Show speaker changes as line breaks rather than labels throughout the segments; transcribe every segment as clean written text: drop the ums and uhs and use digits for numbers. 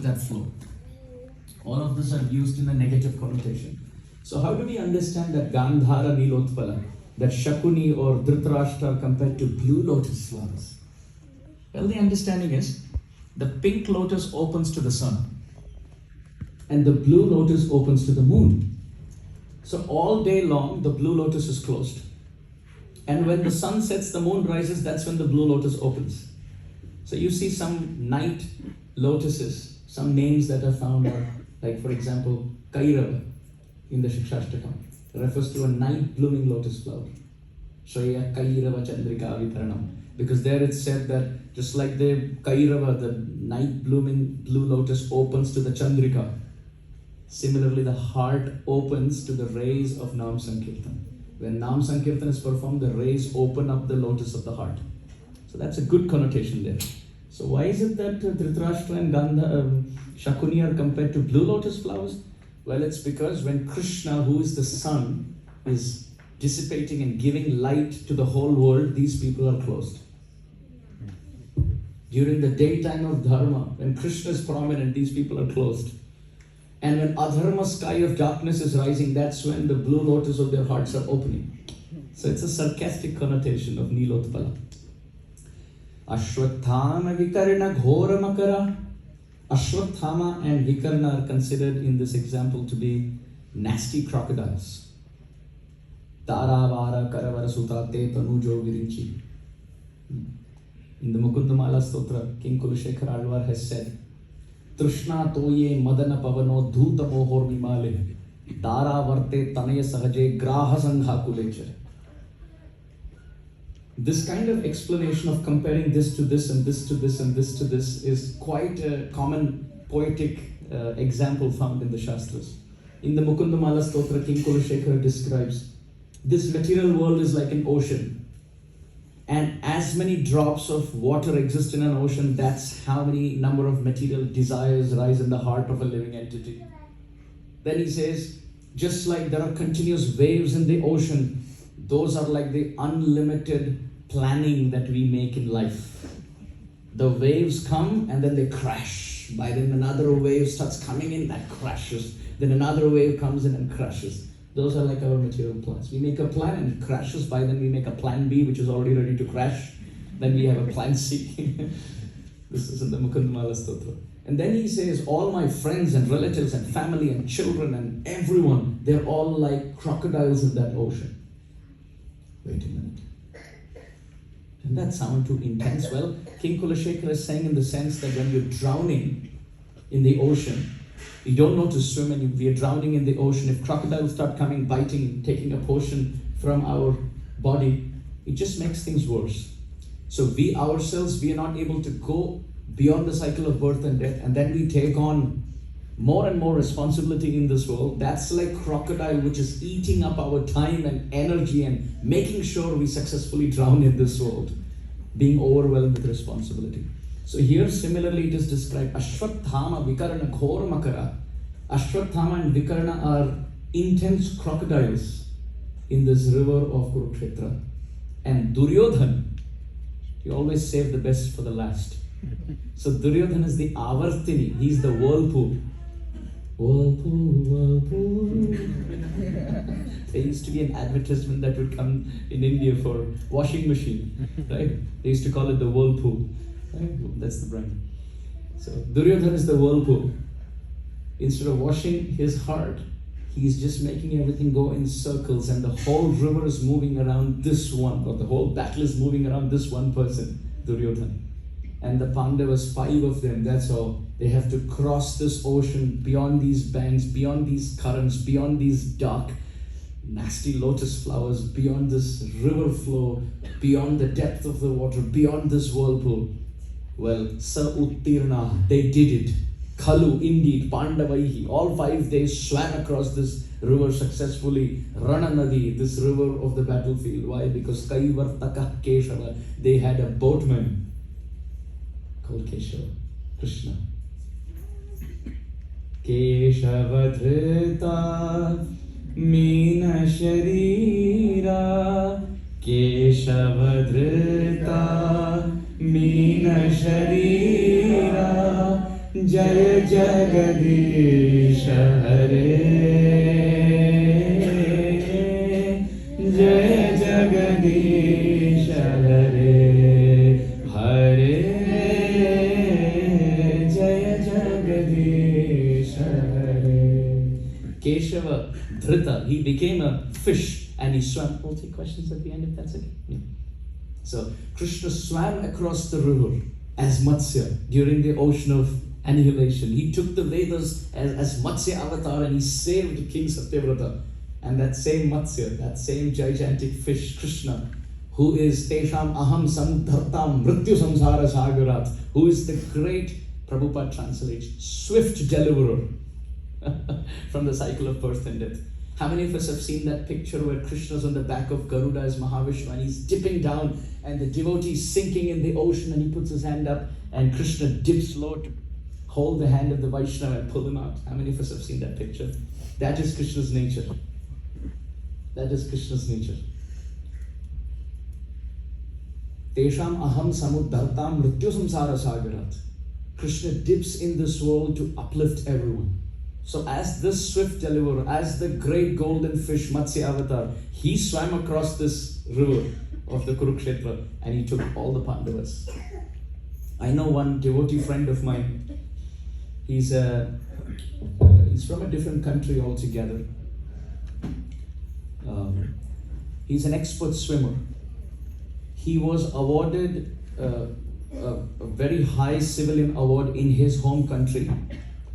that flow. All of this are used in a negative connotation. So how do we understand that Gandhara Nilotpala, that Shakuni or Dhritarashtra are compared to blue lotus flowers? Well, the understanding is the pink lotus opens to the sun and the blue lotus opens to the moon. So all day long the blue lotus is closed, and when the sun sets, the moon rises, that's when the blue lotus opens. So you see some night lotuses, some names that are found are, like for example, Kairava in the Shikshashtakam refers to a night blooming lotus flower. Shreya Kairava Chandrika Vitaranam. Because there it's said that just like the Kairava, the night blooming blue lotus opens to the Chandrika, similarly the heart opens to the rays of Nam Sankirtan. When Nam Sankirtan is performed, the rays open up the lotus of the heart. So that's a good connotation there. So why is it that Dhritarashtra and Shakuni are compared to blue lotus flowers? Well, it's because when Krishna, who is the sun, is dissipating and giving light to the whole world, these people are closed. During the daytime of Dharma, when Krishna is prominent, these people are closed. And when Adharma sky of darkness is rising, that's when the blue lotus of their hearts are opening. So it's a sarcastic connotation of Nilotpala. Ashwathama Vikarna Ghora Makara. Ashwathama and Vikarna are considered in this example to be nasty crocodiles. Taravara Karavara Sutta Te Tanujo Virinchi. In the Mukundamala Stotra, King Kulashekar Alvar has said, Trishna toye madana pavano dhuta mohor vimale dara varte tanaya sahaje graha sangha kulecha. This kind of explanation of comparing this to this and this to this and this to this is quite a common poetic example found in the Shastras. In the Mukundamala Stotra, King Kulashekar describes, this material world is like an ocean. And as many drops of water exist in an ocean, that's how many number of material desires rise in the heart of a living entity. Then he says, just like there are continuous waves in the ocean, those are like the unlimited planning that we make in life. The waves come and then they crash. By then another wave starts coming in, that crashes. Then another wave comes in and crashes. Those are like our material plans. We make a plan and it crashes. By then we make a plan B, which is already ready to crash. Then we have a plan C. This is in the Mukundamala Stotra. And then he says, all my friends and relatives and family and children and everyone, they're all like crocodiles in that ocean. Wait a minute. Doesn't that sound too intense? Well, King Kulashekar is saying in the sense that when you're drowning in the ocean, you don't know to swim and we are drowning in the ocean. If crocodiles start coming, biting, taking a portion from our body, it just makes things worse. So we ourselves, we are not able to go beyond the cycle of birth and death, and then we take on more and more responsibility in this world. That's like crocodile, which is eating up our time and energy and making sure we successfully drown in this world, being overwhelmed with responsibility. So here similarly it is described, Ashwathama Vikarna Ghor Makara. Ashwathama and Vikarna are intense crocodiles in this river of Kurukshetra. And Duryodhan, you always save the best for the last. So Duryodhan is the Avartini, he's the whirlpool. Whirlpool, whirlpool. There used to be an advertisement that would come in India for washing machine, right? They used to call it the whirlpool. That's the brand. So Duryodhana is the whirlpool. Instead of washing his heart, he's just making everything go in circles, and the whole river is moving around this one, or the whole battle is moving around this one person, Duryodhana. And the Pandavas, 5 of them, that's all. They have to cross this ocean, beyond these banks, beyond these currents, beyond these dark, nasty lotus flowers, beyond this river flow, beyond the depth of the water, beyond this whirlpool. Well, Sa Uttirna, they did it. Khalu, indeed, Pandavaihi, all 5 days swam across this river successfully. Rana Nadi, this river of the battlefield. Why? Because Kaivartaka Keshava, they had a boatman called Keshava, Krishna. Keshava Dhrita Meena Sharira, Keshava Dhrita Meena Sharira, Jaya Jagadish Hare, Jaya Jagadish Hare, Hare Jaya Jagadish Hare. Keshava Dhrita, he became a fish and he swam. We'll take questions at the end if that's okay. Yeah. So Krishna swam across the river as Matsya during the ocean of annihilation. He took the Vedas as Matsya avatar and he saved King Satyavrata. And that same Matsya, that same gigantic fish, Krishna, who is Tesham Aham Samdhartam Mrityu Samsara Sagarat, who is the great, Prabhupada translates, swift deliverer from the cycle of birth and death. How many of us have seen that picture where Krishna's on the back of Garuda as Mahavishnu and he's dipping down and the devotee is sinking in the ocean and he puts his hand up and Krishna dips low to hold the hand of the Vaishnava and pull him out? How many of us have seen that picture? That is Krishna's nature. That is Krishna's nature. Tesham aham samudhartam mrityu samsara sagarat. Krishna dips in this world to uplift everyone. So as this swift deliverer, as the great golden fish Matsya avatar, he swam across this river of the Kurukshetra and he took all the Pandavas. I know one devotee friend of mine. He's from a different country altogether. He's an expert swimmer. He was awarded a very high civilian award in his home country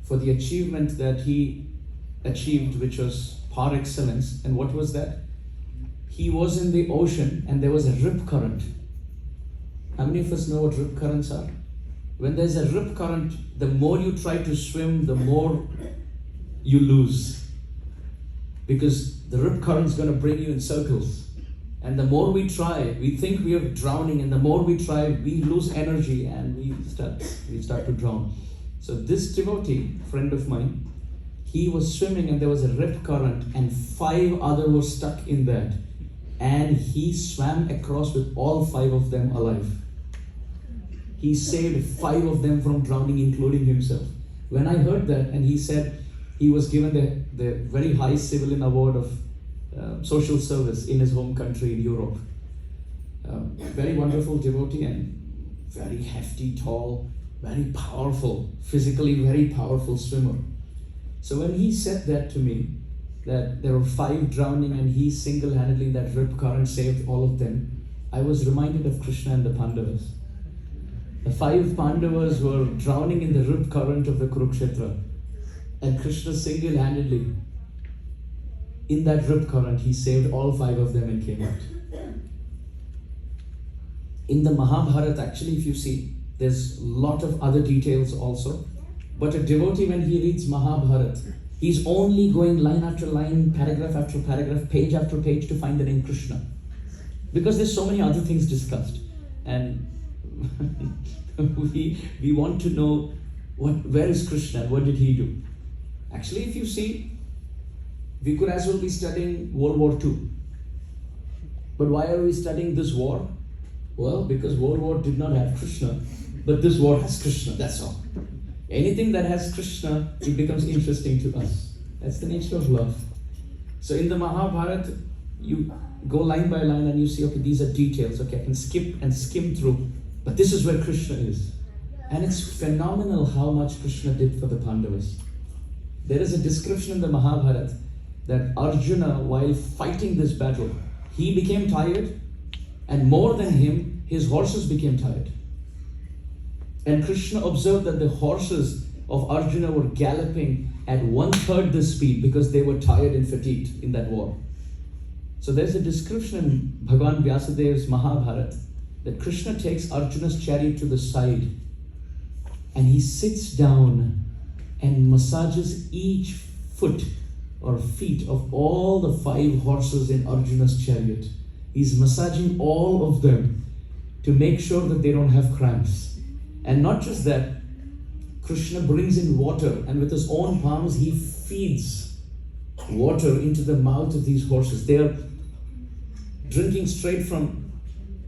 for the achievement that he achieved, which was par excellence. And what was that? He was in the ocean and there was a rip current. How many of us know what rip currents are? When there's a rip current, the more you try to swim, the more you lose. Because the rip current is going to bring you in circles. And the more we try, we think we are drowning, and the more we try, we lose energy and we start to drown. So this devotee, friend of mine, he was swimming and there was a rip current and 5 others were stuck in that. And he swam across with all 5 of them alive. He saved 5 of them from drowning, including himself. When I heard that, and he said he was given the very high civilian award of social service in his home country in Europe. Very wonderful devotee and very hefty, tall, very powerful, physically very powerful swimmer. So when he said that to me, that there were 5 drowning and he single-handedly, that rip current saved all of them, I was reminded of Krishna and the Pandavas. The 5 Pandavas were drowning in the rip current of the Kurukshetra, and Krishna single-handedly, in that rip current, he saved all 5 of them and came out. In the Mahabharata, actually, if you see, there's a lot of other details also. But a devotee, when he reads Mahabharata, he's only going line after line, paragraph after paragraph, page after page to find the name Krishna. Because there's so many other things discussed. And we want to know where is Krishna and what did he do. Actually, if you see, we could as well be studying World War II. But why are we studying this war? Well, because World War did not have Krishna, but this war has Krishna, that's all. Anything that has Krishna, it becomes interesting to us. That's the nature of love. So in the Mahabharata, you go line by line and you see, okay, these are details, okay, I can skip and skim through, but this is where Krishna is. And it's phenomenal how much Krishna did for the Pandavas. There is a description in the Mahabharata that Arjuna, while fighting this battle, he became tired, and more than him, his horses became tired. And Krishna observed that the horses of Arjuna were galloping at 1/3 the speed because they were tired and fatigued in that war. So there's a description in Bhagavan Vyasadev's Mahabharata that Krishna takes Arjuna's chariot to the side and he sits down and massages each foot or feet of all the 5 horses in Arjuna's chariot. He's massaging all of them to make sure that they don't have cramps. And not just that, Krishna brings in water and with his own palms he feeds water into the mouth of these horses. They are drinking straight from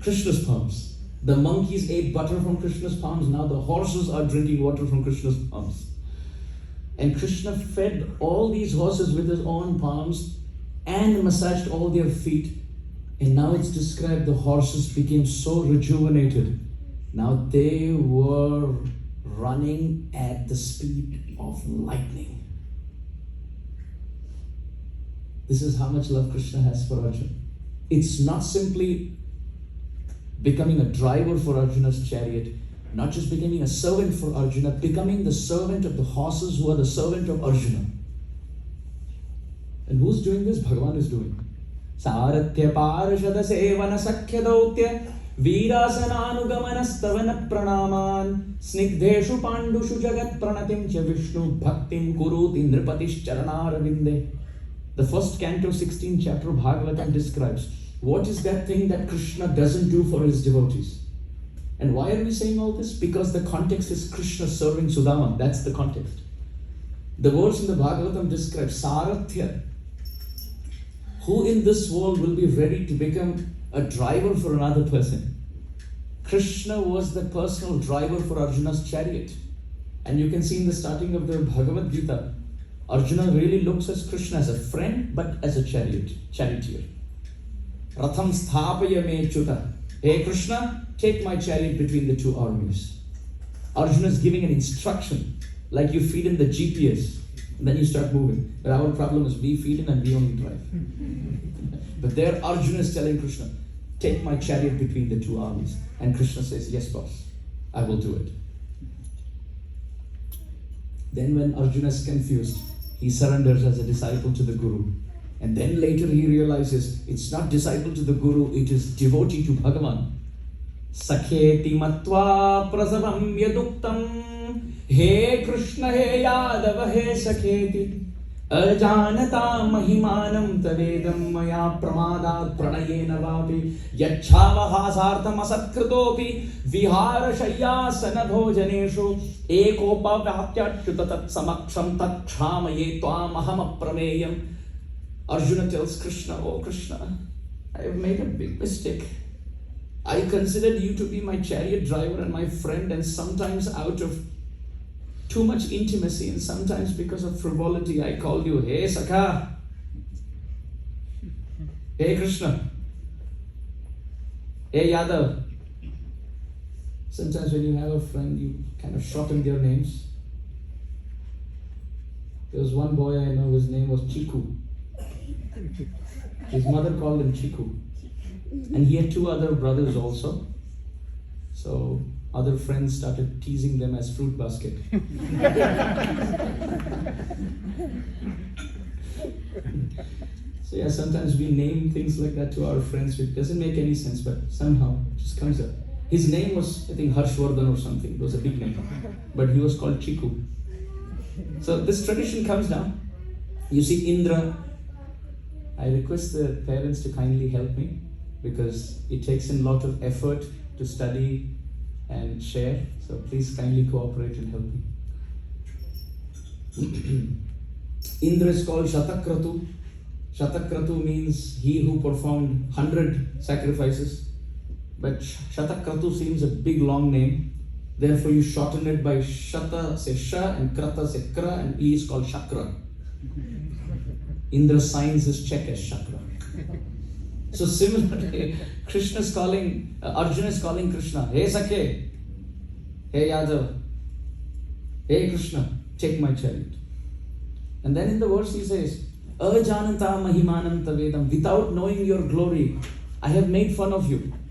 Krishna's palms. The monkeys ate butter from Krishna's palms. Now the horses are drinking water from Krishna's palms. And Krishna fed all these horses with his own palms and massaged all their feet. And now it's described the horses became so rejuvenated. Now they were running at the speed of lightning. This is how much love Krishna has for Arjuna. It's not simply becoming a driver for Arjuna's chariot, not just becoming a servant for Arjuna, becoming the servant of the horses who are the servant of Arjuna. And who's doing this? Bhagavan is doing. Saratya parashada sevana sakhya dautya Veerasanānugamana stavana pranaman snigdheshu pandushu jagat pranatim cha Vishnu bhaktim kuruti nripatis charanaravinde. The first canto, 16th chapter of Bhagavatam describes what is that thing that Krishna doesn't do for his devotees. And why are we saying all this? Because the context is Krishna serving Sudāma. That's the context. The words in the Bhagavatam describe Sarathya. Who in this world will be ready to become a driver for another person? Krishna was the personal driver for Arjuna's chariot. And you can see in the starting of the Bhagavad Gita, Arjuna really looks at Krishna as a friend, but as a charioteer. Ratham sthapaya me chuta. Hey Krishna, take my chariot between the two armies. Arjuna is giving an instruction, like you feed in the GPS, and then you start moving. But our problem is we feed in and we only drive. But there Arjuna is telling Krishna, take my chariot between the two armies. And Krishna says, yes boss, I will do it. Then when Arjuna is confused, he surrenders as a disciple to the Guru. And then later he realizes it's not disciple to the Guru, it is devotee to Bhagavan. Sakheti matva prasavam yaduktam He Krishna he Yadava he Sakheti Ajanata mahimanam tavedam maya pramadat pranayena vapi Yachhavahasartam asatkritopi Vihara shayyasana bhojaneshu Ekopa vaptyachutatat samaksham tat kshamaye tvam aham aprameyam. Arjuna tells Krishna, oh Krishna, I have made a big mistake. I considered you to be my chariot driver and my friend, and sometimes out of too much intimacy and sometimes because of frivolity, I called you, hey Sakha, hey Krishna, hey Yadav. Sometimes when you have a friend, you kind of shorten their names. There was one boy I know, his name was Chiku. His mother called him Chiku. And he had two other brothers also. So other friends started teasing them as fruit basket. So yeah, sometimes we name things like that to our friends, which doesn't make any sense, but somehow it just comes up. His name was, I think, Harshvardhan or something. It was a big name. But he was called Chiku. So this tradition comes down. You see Indra. I request the parents to kindly help me, because it takes in a lot of effort to study and share. So please kindly cooperate and help me. Indra is called Shatakratu. Shatakratu means he who performed 100 sacrifices. But Shatakratu seems a big long name. Therefore you shorten it by Shata say Sha and Krata say Kra, and he is called Shakra. Indra signs his check as Shakra. So similarly, Krishna is calling, Arjuna is calling Krishna, hey Sakhe, hey Yadav, hey Krishna, take my chariot. And then in the verse he says, Ajananta mahimanam tavedam, without knowing your glory, I have made fun of you.